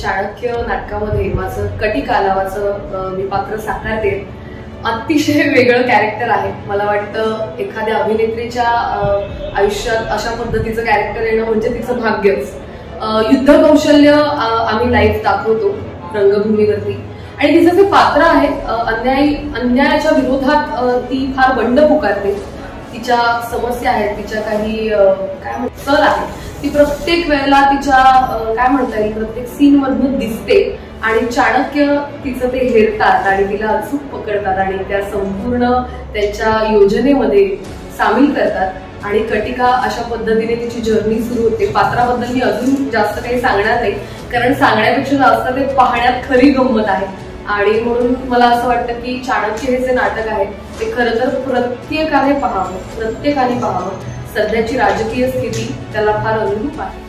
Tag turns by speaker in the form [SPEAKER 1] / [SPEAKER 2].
[SPEAKER 1] चाणक्य नाटकामध्ये माझं कटिका नावाचं मी पात्र साकारते. अतिशय वेगळं कॅरेक्टर आहे. मला वाटतं एखाद्या अभिनेत्रीच्या आयुष्यात अशा पद्धतीचं कॅरेक्टर येणं म्हणजे तिचं भाग्यच. युद्ध कौशल्य आम्ही लाईव्ह दाखवतो रंगभूमीवरती आणि तिचं जे पात्र आहे अन्यायाच्या विरोधात ती फार बंड पुकारते. तिच्या समस्या आहेत, तिच्या काही काय म्हणतात सल आहे, ती प्रत्येक वेळेला तिच्या काय म्हणता येईल प्रत्येक सीन मधून दिसते आणि चाणक्य तिचं ते हेरतात आणि तिला अचूक पकडतात आणि त्या संपूर्ण त्यांच्या योजनेमध्ये सामील करतात आणि कटिका अशा पद्धतीने तिची जर्नी सुरू होते. पात्राबद्दल मी अजून जास्त काही सांगणार नाही कारण सांगण्यापेक्षा जास्त ते पाहण्यात खरी गंमत आहे. आणि म्हणून मला असं वाटतं की चाणक्य हे जे नाटक आहे ते खरं तर प्रत्येकाने पाहावं. सध्याची राजकीय स्थिती त्याला फार अनुरूप आहे.